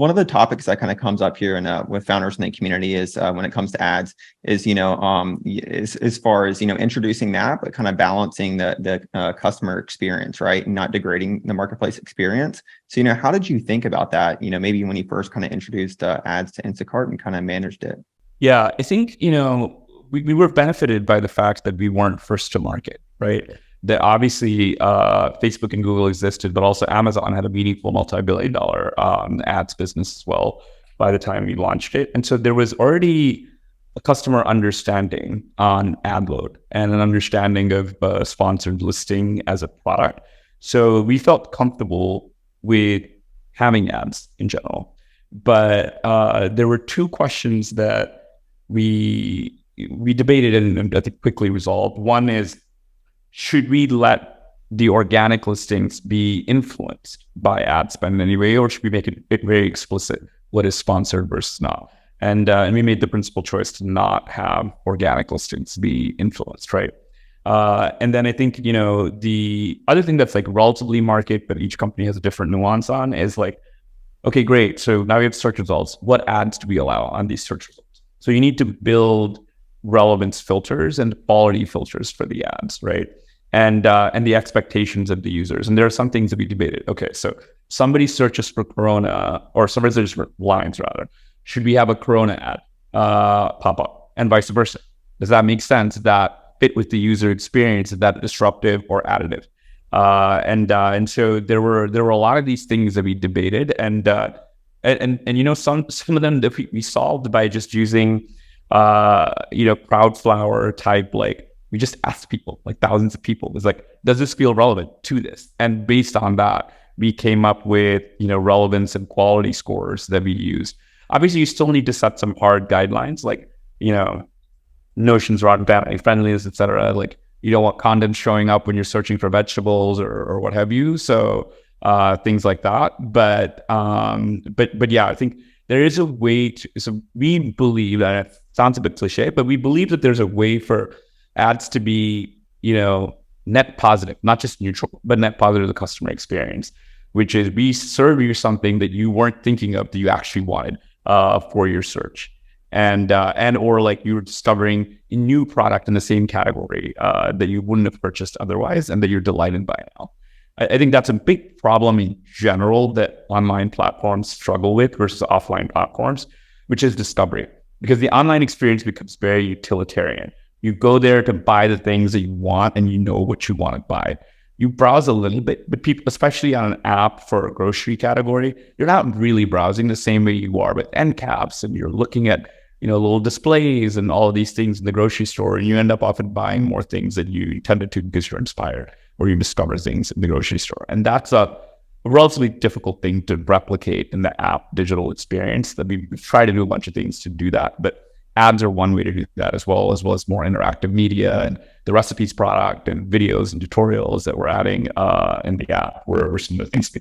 One of the topics that kind of comes up here and with founders in the community is when it comes to ads is, as far as, introducing that, but kind of balancing the customer experience, right? And not degrading the marketplace experience. So, how did you think about that? Maybe when you first kind of introduced ads to Instacart and kind of managed it. Yeah, I think, we were benefited by the fact that we weren't first to market, right? That obviously Facebook and Google existed, but also Amazon had a meaningful multi-billion-dollar ads business as well by the time we launched it. And so there was already a customer understanding on ad load and an understanding of sponsored listing as a product. So we felt comfortable with having ads in general. But there were two questions that we debated and I think quickly resolved. One is, should we let the organic listings be influenced by ad spend in any way, or should we make it very explicit what is sponsored versus not? And we made the principal choice to not have organic listings be influenced, right? And then I think, the other thing that's like relatively market, but each company has a different nuance on is like, okay, great. So now we have search results. What ads do we allow on these search results? So you need to build relevance filters and quality filters for the ads, right? And the expectations of the users. And there are some things that we debated. Okay, so somebody searches for Corona, or somebody searches for lines rather. Should we have a Corona ad pop up, and vice versa? Does that make sense? Does that fit with the user experience? Is that disruptive or additive? And so there were a lot of these things that we debated, and some of them that we solved by just using Crowdflower type, like we just asked people, like thousands of people, it's like, does this feel relevant to this? And based on that, we came up with, relevance and quality scores that we use. Obviously, you still need to set some hard guidelines, like, notions around family friendliness, et cetera. Like, you don't want content showing up when you're searching for vegetables or what have you. So things like that. But yeah, I think there is a way to, so we believe that it sounds a bit cliche, but we believe that there's a way for ads to be, net positive, not just neutral, but net positive to the customer experience, which is we serve you something that you weren't thinking of that you actually wanted for your search. And or like you were discovering a new product in the same category that you wouldn't have purchased otherwise and that you're delighted by now. I think that's a big problem in general that online platforms struggle with versus offline platforms, which is discovery. Because the online experience becomes very utilitarian. You go there to buy the things that you want and you know what you want to buy. You browse a little bit, but people, especially on an app for a grocery category, you're not really browsing the same way you are with end caps, and you're looking at little displays and all of these things in the grocery store, and you end up often buying more things than you intended to because you're inspired or you discover things in the grocery store. And that's a relatively difficult thing to replicate in the app digital experience. That we try to do a bunch of things to do that, but ads are one way to do that as well as more interactive media and the recipes product and videos and tutorials that we're adding in the app were some of the things we did.